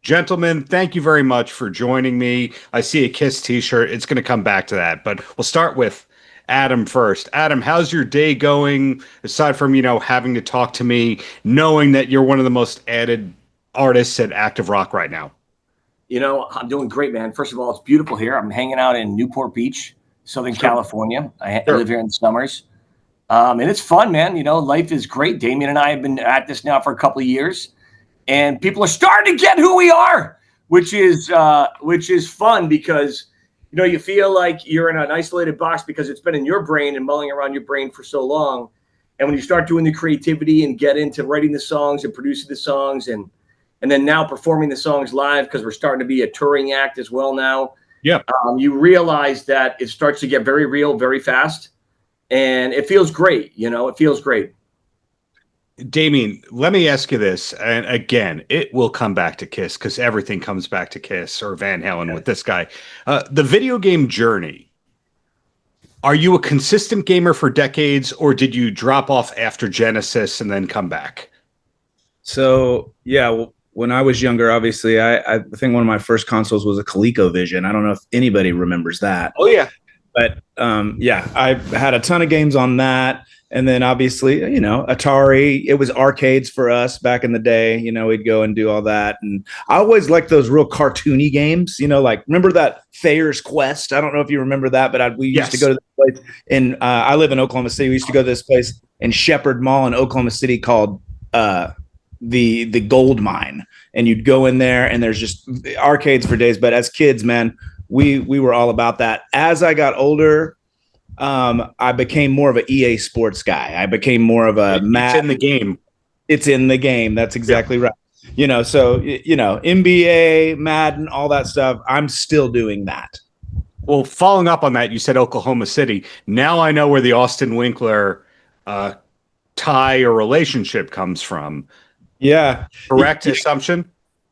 Gentlemen, thank you very much for joining me. I see a Kiss t-shirt. It's going to come back to that, but we'll start with Adam first. Adam, how's your day going? Aside from, having to talk to me, knowing that you're one of the most added artists at active rock right now. I'm doing great, man. First of all, it's beautiful here. I'm hanging out in Newport Beach, Southern California. I live here in the summers. And it's fun, man. Life is great. Dameon and I have been at this now for a couple of years, and people are starting to get who we are, which is fun because, you feel like you're in an isolated box because it's been in your brain and mulling around your brain for so long. And when you start doing the creativity and get into writing the songs and producing the songs and then now performing the songs live, because we're starting to be a touring act as well now. Yeah. You realize that it starts to get very real, very fast. And it feels great. It feels great. Dameon, let me ask you this. And again, it will come back to Kiss because everything comes back to Kiss or Van Halen with this guy. The video game journey. Are you a consistent gamer for decades, or did you drop off after Genesis and then come back? So, yeah, when I was younger, obviously, I think one of my first consoles was a ColecoVision. I don't know if anybody remembers that. Oh, yeah. But, I had a ton of games on that. And then, obviously, Atari, it was arcades for us back in the day. We'd go and do all that. And I always liked those real cartoony games, remember that Thayer's Quest? I don't know if you remember that, but we used to go to this place. And I live in Oklahoma City. We used to go to this place in Shepherd Mall in Oklahoma City called the Gold Mine, and you'd go in there and there's just arcades for days. But as kids, man, we were all about that. As I got older, I became more of an EA Sports guy. I became more of a It's in the game. It's in the game. That's exactly right. So NBA, Madden, all that stuff. I'm still doing that. Well, following up on that, you said Oklahoma City. Now I know where the Austin Winkler tie or relationship comes from. Yeah. Correct assumption?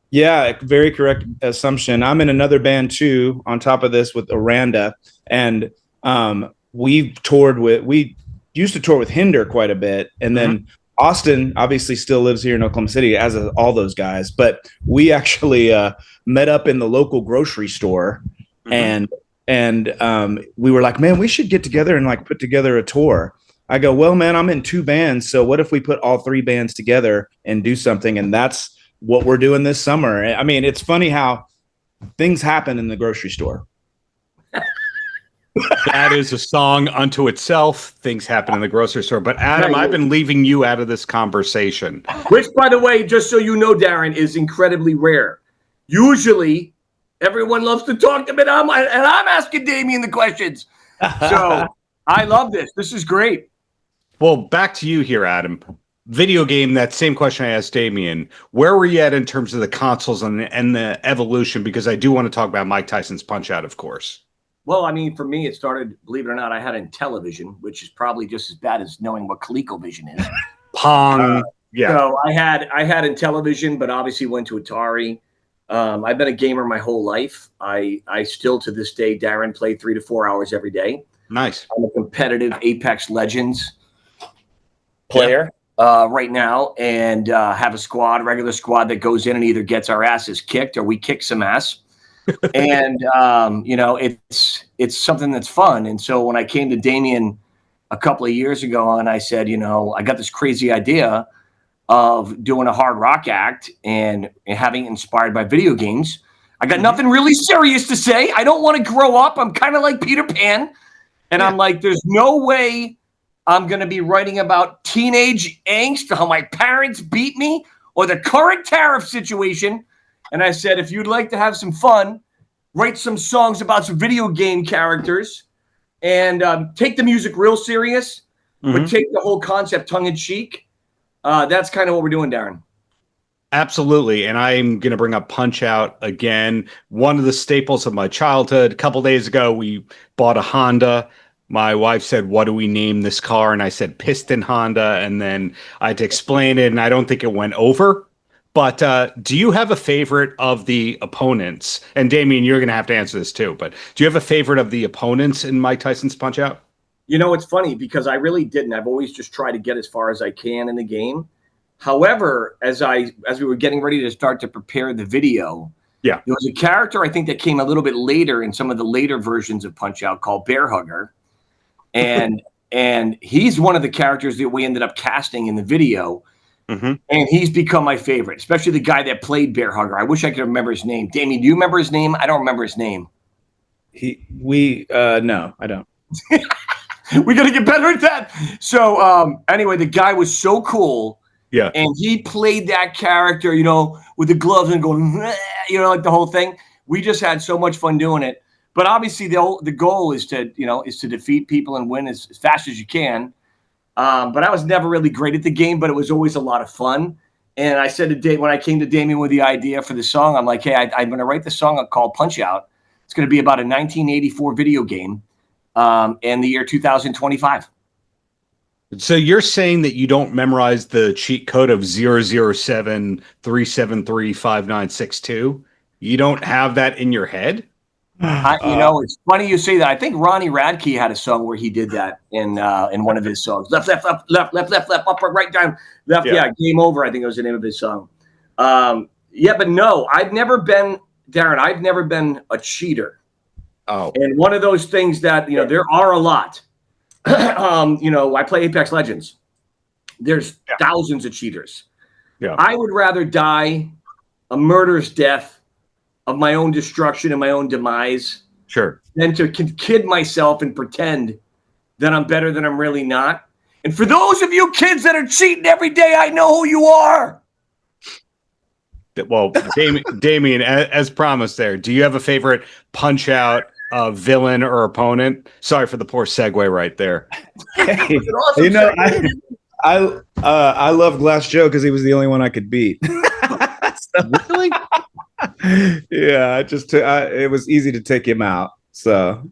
Yeah, very correct assumption. I'm in another band too, on top of this with Aranda. And we used to tour with Hinder quite a bit. And then Austin obviously still lives here in Oklahoma City, as all those guys. But we actually met up in the local grocery store, and we were like, man, we should get together and put together a tour. I go, well, man, I'm in two bands. So what if we put all three bands together and do something? And that's what we're doing this summer. I mean, it's funny how things happen in the grocery store. That is a song unto itself. Things happen in the grocery store. But Adam, I've been leaving you out of this conversation. Which, by the way, just so you know, Darren, is incredibly rare. Usually, everyone loves to talk to me, and I'm asking Dameon the questions. So I love this. This is great. Well, back to you here, Adam. Video game, that same question I asked Dameon. Where were you at in terms of the consoles and the evolution? Because I do want to talk about Mike Tyson's Punch-Out, of course. Well, I mean, for me, it started, believe it or not, I had in television, which is probably just as bad as knowing what ColecoVision is. Pong. Yeah. So I had in television, but obviously went to Atari. I've been a gamer my whole life. I still, to this day, Darren, play 3 to 4 hours every day. Nice. I'm a competitive Apex Legends player right now, and have a regular squad that goes in and either gets our asses kicked or we kick some ass. And it's something that's fun. And so when I came to Dameon a couple of years ago, and I said, I got this crazy idea of doing a hard rock act and having inspired by video games. I got nothing really serious to say. I don't want to grow up. I'm kind of like Peter Pan. And I'm like, there's no way I'm going to be writing about teenage angst, how my parents beat me, or the current tariff situation. And I said, if you'd like to have some fun, write some songs about some video game characters and take the music real serious, but take the whole concept tongue-in-cheek. That's kind of what we're doing, Darren. Absolutely. And I'm going to bring up Punch-Out again. One of the staples of my childhood. A couple days ago, we bought a Honda. My wife said, what do we name this car? And I said, Piston Honda. And then I had to explain it, and I don't think it went over. But do you have a favorite of the opponents? And Dameon, you're going to have to answer this too. But do you have a favorite of the opponents in Mike Tyson's Punch-Out? It's funny because I really didn't. I've always just tried to get as far as I can in the game. However, as we were getting ready to start to prepare the video, Yeah. there was a character I think that came a little bit later in some of the later versions of Punch Out called Bear Hugger. And he's one of the characters that we ended up casting in the video. Mm-hmm. And he's become my favorite, especially the guy that played Bear Hugger. I wish I could remember his name. Dameon, do you remember his name? I don't remember his name. No, I don't. We got to get better at that. So anyway, the guy was so cool. Yeah. And he played that character, you know, with the gloves and going, you know, like the whole thing. We just had so much fun doing it. But obviously the goal is to defeat people and win as fast as you can. But I was never really great at the game, but it was always a lot of fun. And I said to Dave, when I came to Dameon with the idea for the song, I'm like, hey, I'm going to write the song called Punch Out. It's going to be about a 1984 video game in the year 2025. So you're saying that you don't memorize the cheat code of 007-373-5962? You don't have that in your head? It's funny you say that. I think Ronnie Radke had a song where he did that in one of his songs. Left, left, left, left, left, left, left, up, right, down, left. Yeah, Game Over, I think it was the name of his song. But no, I've never been, Darren, I've never been a cheater. Oh. And one of those things that, there are a lot. I play Apex Legends. There's thousands of cheaters. Yeah. I would rather die a murderous death of my own destruction and my own demise than to kid myself and pretend that I'm better than I'm really not. And for those of you kids that are cheating every day, I know who you are. Well, Dameon, as promised there, do you have a favorite Punch Out villain or opponent? Sorry for the poor segue right there. Hey, I love Glass Joe because he was the only one I could beat. Really? Yeah, it was easy to take him out. So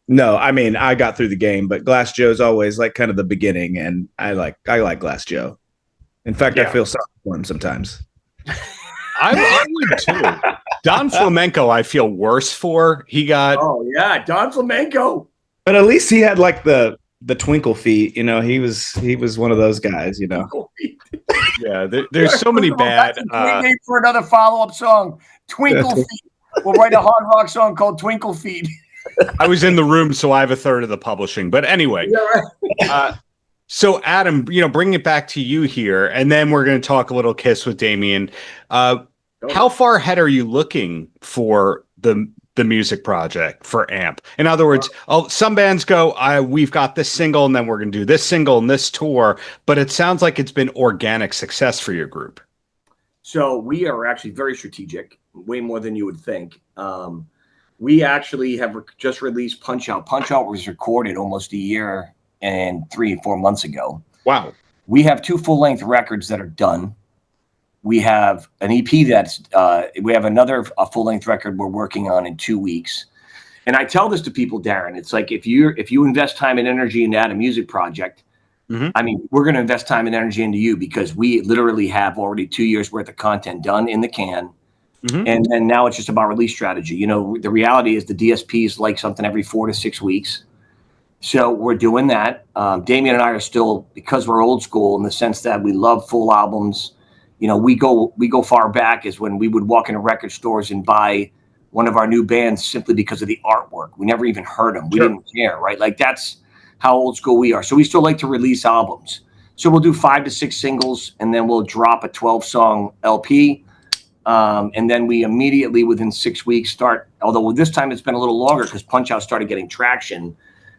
no, I mean I got through the game, but Glass Joe's always like kind of the beginning, and I like Glass Joe. In fact, I feel sorry for him sometimes. I would too. Don Flamenco, I feel worse for. He got Don Flamenco. But at least he had like the twinkle feet. He was one of those guys. Yeah, there's so many bad. Name for another follow-up song, Twinkle Feet. We'll write a hard rock song called Twinkle Feet. I was in the room, so I have a third of the publishing. But anyway, so Adam, bring it back to you here, and then we're going to talk a little Kiss with Dameon. How far ahead are you looking for the music project for AMP? In other words, some bands go, we've got this single, and then we're going to do this single and this tour. But it sounds like it's been organic success for your group. So we are actually very strategic, way more than you would think. We actually have just released Punch Out. Punch Out was recorded almost a year and 3 or 4 months ago. Wow. We have 2 full-length records that are done. We have an EP we have another full-length record we're working on in 2 weeks. And I tell this to people, Darren, it's like if you invest time and energy into a music project, I mean, we're going to invest time and energy into you because we literally have already 2 years worth of content done in the can. And then now it's just about release strategy. The reality is the DSPs like something every 4 to 6 weeks. So we're doing that. Dameon and I are still, because we're old school in the sense that we love full albums. We go far back as when we would walk into record stores and buy one of our new bands simply because of the artwork. We never even heard them. We didn't care, right? Like that's how old school we are. So we still like to release albums. So we'll do 5 to 6 singles, and then we'll drop a 12-song LP. And then we immediately, within 6 weeks, start, although this time it's been a little longer because Punch Out started getting traction.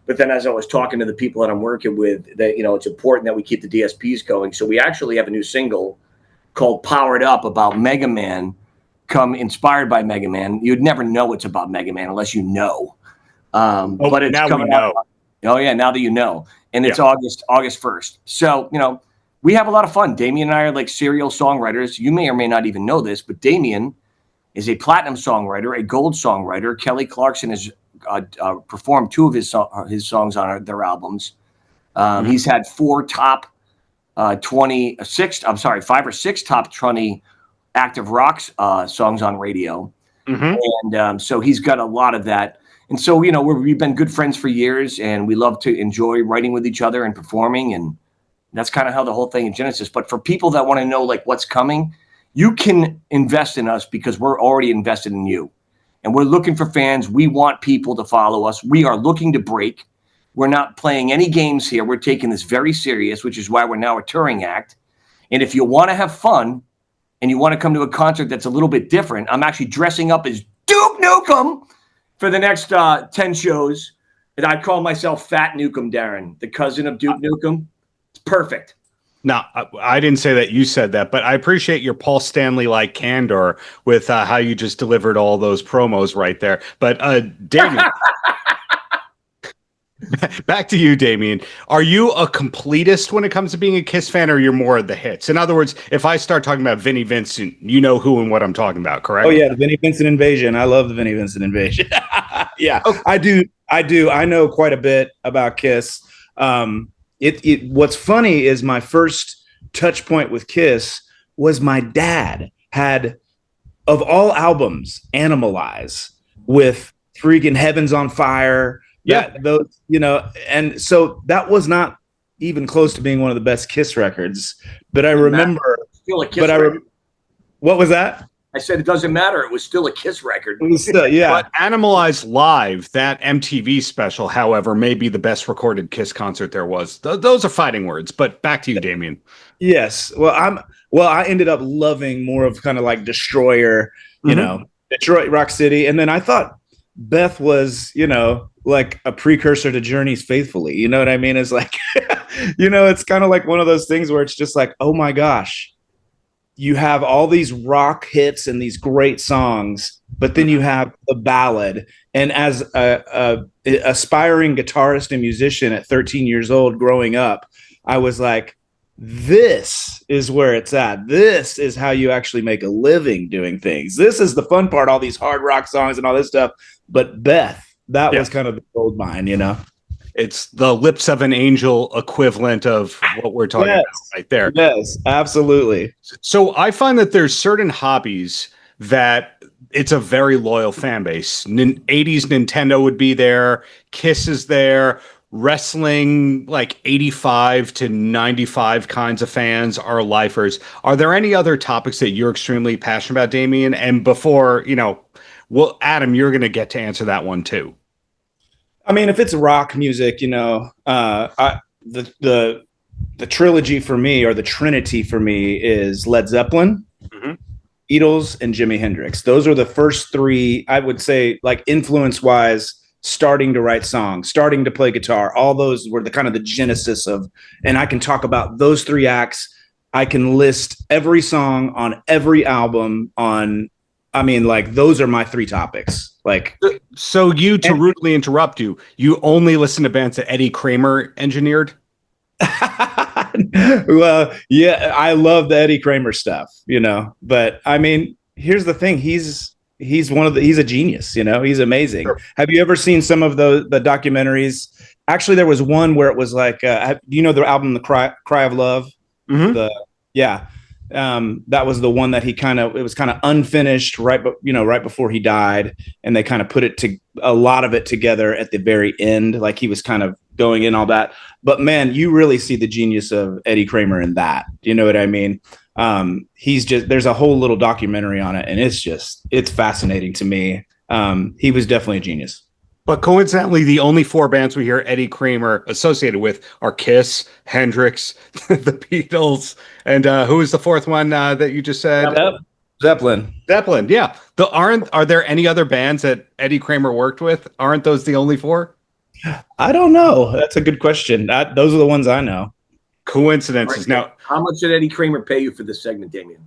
But then as I was talking to the people that I'm working with, that it's important that we keep the DSPs going. So we actually have a new single called Powered Up about Mega Man, inspired by Mega Man. You'd never know it's about Mega Man unless you know. But it's now coming we know. out. Oh, yeah, now that you know. And it's August 1st. So, we have a lot of fun. Dameon and I are like serial songwriters. You may or may not even know this, but Dameon is a platinum songwriter, a gold songwriter. Kelly Clarkson has performed 2 of his songs on their albums. He's had 5 or 6 top 20 active rock songs on radio. And so he's got a lot of that. And so, we've been good friends for years, and we love to enjoy writing with each other and performing. And, That's kind of how the whole thing in Genesis. But for people that want to know like what's coming, you can invest in us because we're already invested in you. And we're looking for fans. We want people to follow us. We are looking to break. We're not playing any games here. We're taking this very serious, which is why we're now a touring act. And if you want to have fun and you want to come to a concert that's a little bit different, I'm actually dressing up as Duke Nukem for the next 10 shows. And I call myself Fat Nukem Darren, the cousin of Duke Nukem. It's perfect. No, I didn't say that. You said that, but I appreciate your Paul Stanley-like candor with how you just delivered all those promos right there. But Dameon, back to you, Dameon. Are you a completist when it comes to being a Kiss fan, or you're more of the hits? In other words, if I start talking about Vinnie Vincent, you know who and what I'm talking about, correct? Oh yeah, the Vinnie Vincent invasion. I love the Vinnie Vincent invasion. Yeah, okay. I do. I know quite a bit about Kiss. What's funny is my first touch point with Kiss was my dad had, of all albums, Animalize with freaking Heaven's on Fire. Yeah, those, and so that was not even close to being one of the best Kiss records. But I remember, still a Kiss record. What was that? I said it doesn't matter. It was still a Kiss record. It was still, yeah. But Animalize Live, that MTV special, however, may be the best recorded Kiss concert there was. Those are fighting words. But back to you, Dameon. Yes. Well, I ended up loving more of kind of like Destroyer, Detroit Rock City, and then I thought Beth was, like a precursor to Journey's Faithfully. You know what I mean? It's like, it's kind of like one of those things where it's just like, oh my gosh. You have all these rock hits and these great songs, but then you have the ballad. And as a aspiring guitarist and musician at 13 years old growing up, I was like, this is where it's at. This is how you actually make a living doing things. This is the fun part, all these hard rock songs and all this stuff. But Beth, that was kind of the gold mine, It's the Lips of an Angel equivalent of what we're talking about right there. Yes, absolutely. So I find that there's certain hobbies that it's a very loyal fan base. 80s Nintendo would be there. Kiss is there. Wrestling, like 85 to 95 kinds of fans are lifers. Are there any other topics that you're extremely passionate about, Dameon? And before, well, Adam, you're going to get to answer that one too. I mean, if it's rock music, the trilogy for me, or the trinity for me, is Led Zeppelin, Beatles, and Jimi Hendrix. Those are the first three, I would say, like influence-wise, starting to write songs, starting to play guitar. All those were the kind of the genesis of, and I can talk about those three acts. I can list every song on every album on, those are my three topics. So to rudely interrupt you, you only listen to bands that Eddie Kramer engineered? Well, yeah, I love the Eddie Kramer stuff, but here's the thing. He's a genius, he's amazing. Sure. Have you ever seen some of the documentaries? Actually, there was one where it was like, do you know the album, The Cry of Love? Mm-hmm. That was the one that it was kind of unfinished right before he died. And they kind of put a lot of it together at the very end. Like he was kind of going in all that, but man, you really see the genius of Eddie Kramer in that. Do you know what I mean? There's a whole little documentary on it, and it's fascinating to me. He was definitely a genius. But coincidentally, the only four bands we hear Eddie Kramer associated with are Kiss, Hendrix, the Beatles, and who was the fourth one that you just said? Zeppelin. Zeppelin, yeah. Are there any other bands that Eddie Kramer worked with? Aren't those the only four? I don't know. That's a good question. Those are the ones I know. Coincidences. Right. Now, how much did Eddie Kramer pay you for this segment, Dameon?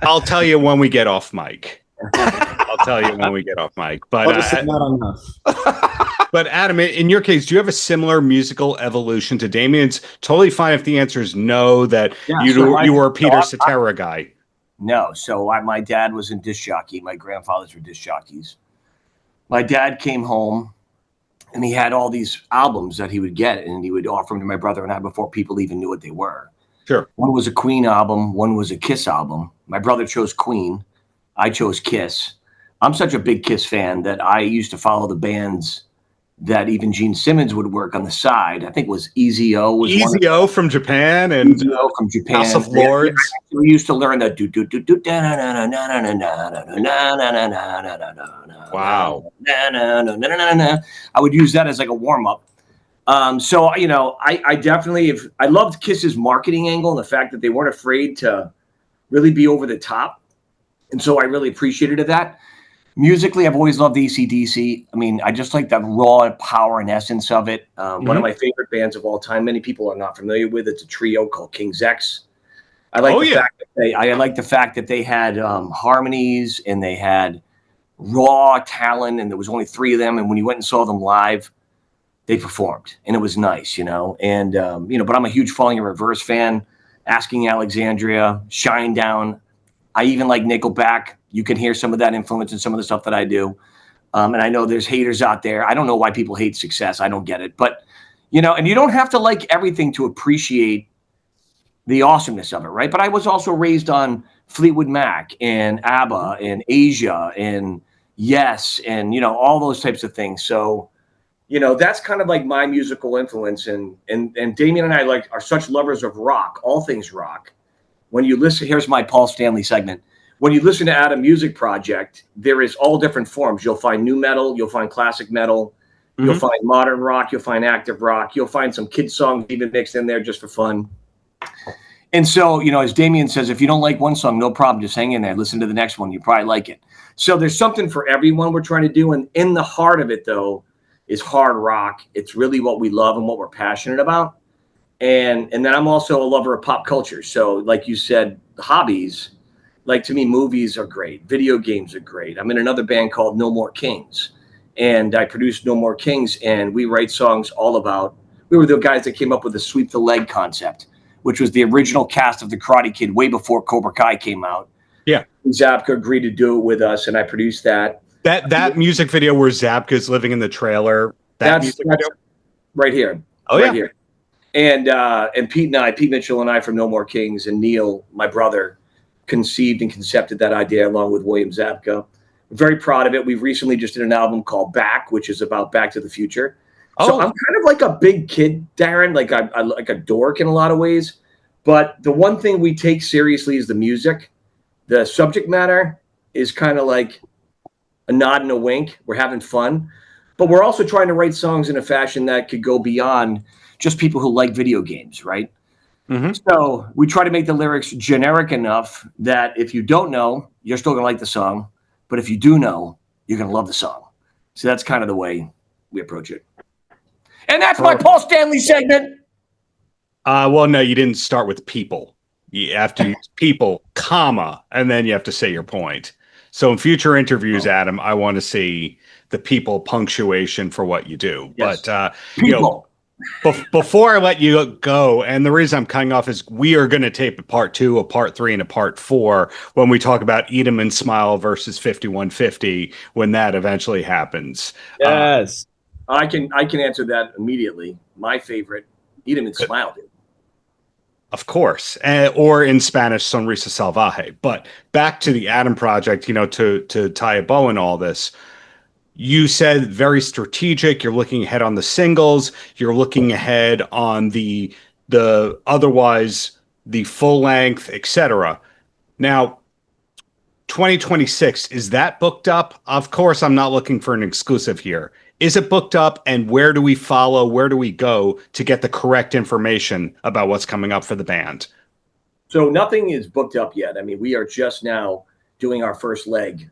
I'll tell you when we get off mic. I'll tell you when we get off mic. But not enough. But Adam, in your case, do you have a similar musical evolution to Damien's? Totally fine if the answer is no. That you were a Peter Cetera guy. No. So my dad was in disc jockey. My grandfathers were disc jockeys. My dad came home, and he had all these albums that he would get, and he would offer them to my brother and I before people even knew what they were. Sure. One was a Queen album. One was a Kiss album. My brother chose Queen. I chose Kiss. I'm such a big Kiss fan that I used to follow the bands that even Gene Simmons would work on the side. I think it was Easy O was Easy O from Japan and Easy O from Japan. House of Lords. We used to learn the Wow. I would use that as like a warm up. So you know, I definitely I loved Kiss's marketing angle and the fact that they weren't afraid to really be over the top, and so I really appreciated that. Musically, I've always loved AC/DC. I mean, I just like the raw power and essence of it. One of my favorite bands of all time. Many people are not familiar with. It's a trio called King's X. I like I like the fact that they had harmonies and they had raw talent, and there was only 3 of them. And when you went and saw them live, they performed, and it was nice, you know. And you know, but I'm a huge Falling in Reverse fan. Asking Alexandria, Shinedown. I even like Nickelback. You can hear some of that influence in some of the stuff that I do. And I know there's haters out there. I don't know why people hate Success. I don't get it. But, you know, and you don't have to like everything to appreciate the awesomeness of it, right? But I was also raised on Fleetwood Mac and ABBA and Asia and Yes and, you know, all those types of things. So, you know, that's kind of like my musical influence. And Dameon and I are such lovers of rock, all things rock. When you listen, here's my Paul Stanley segment. When you listen to A.D.A.M Music Project, there is all different forms. You'll find new metal, you'll find classic metal, you'll find modern rock, you'll find active rock, you'll find some kid songs even mixed in there just for fun. And so, you know, as Dameon says, if you don't like one song, no problem, just hang in there, listen to the next one, you probably like it. So there's something for everyone we're trying to do. And in the heart of it, though, is hard rock. It's really what we love and what we're passionate about. And then I'm also a lover of pop culture. So like you said, hobbies, like to me, movies are great. Video games are great. I'm in another band called No More Kings. And I produced No More Kings. And we write songs all about, we were the guys that came up with the sweep the leg concept, which was the original cast of The Karate Kid way before Cobra Kai came out. Yeah. Zabka agreed to do it with us. And I produced that. That music video where Zabka's living in the trailer. That's right here. Oh, right yeah. Here. And Pete Mitchell and I from No More Kings, and Neil, my brother, conceived and concepted that idea along with William Zabka. I'm very proud of it. We've recently just did an album called Back, which is about Back to the Future. So I'm kind of like a big kid, Darren, like I like a dork in a lot of ways. But the one thing we take seriously is the music. The subject matter is kind of like a nod and a wink. We're having fun. But we're also trying to write songs in a fashion that could go beyond just people who like video games, right? So we try to make the lyrics generic enough that if you don't know, you're still going to like the song. But if you do know, you're going to love the song. So that's kind of the way we approach it. And that's my Paul Stanley segment. Well, no, you didn't start with people. You have to use people, comma, and then you have to say your point. So in future interviews, A.D.A.M, I want to see the people punctuation for what you do. Yes. But, you know, before I let you go, and the reason I'm cutting off is we are going to tape a part 2, a part 3, and a part 4 when we talk about A.D.A.M and Smile versus 5150 when that eventually happens. Yes. I can answer that immediately. My favorite, A.D.A.M and Smile, dude. Of course, or in Spanish, Sonrisa Salvaje. But back to the A.D.A.M project, you know, to tie a bow in all this. You said very strategic. You're looking ahead on the singles. You're looking ahead on the otherwise the full length, etc. Now, 2026, is that booked up? Of course, I'm not looking for an exclusive here. Is it booked up, and where do we follow? Where do we go to get the correct information about what's coming up for the band? So nothing is booked up yet. I mean, we are just now doing our first leg.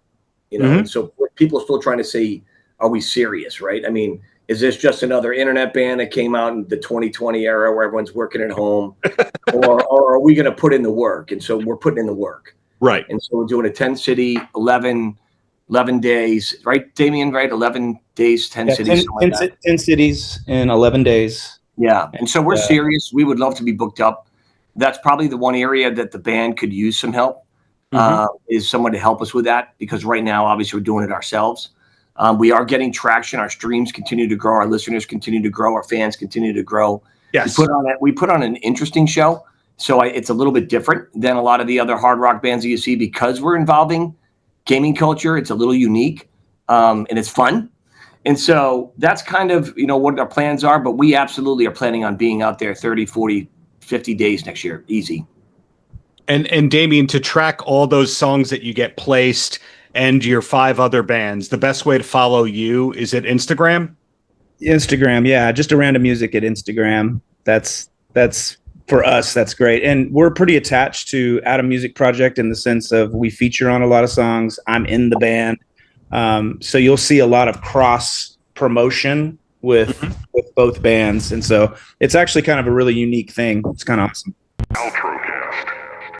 You know, and so people are still trying to say, are we serious, right? I mean, is this just another internet band that came out in the 2020 era where everyone's working at home? or are we going to put in the work? And so we're putting in the work. Right. And so we're doing a 10-city, 11 days, right, Dameon, right? 11 days, 10 cities. 10 cities in 11 days. Yeah. And so we're serious. We would love to be booked up. That's probably the one area that the band could use some help. Is someone to help us with that, because right now, obviously, we're doing it ourselves. We are getting traction. Our streams continue to grow. Our listeners continue to grow. Our fans continue to grow. Yes. We put on an interesting show. So it's a little bit different than a lot of the other hard rock bands that you see, because we're involving gaming culture. It's a little unique, and it's fun. And so that's kind of, what our plans are, but we absolutely are planning on being out there 30, 40, 50 days next year. Easy. And Dameon, to track all those songs that you get placed and your 5 other bands, the best way to follow you is at Instagram? Instagram, yeah, just Aranda Music at Instagram. That's for us, that's great. And we're pretty attached to A.D.A.M Music Project in the sense of we feature on a lot of songs. I'm in the band. So you'll see a lot of cross promotion with both bands. And so it's actually kind of a really unique thing. It's kind of awesome. Paltrocast.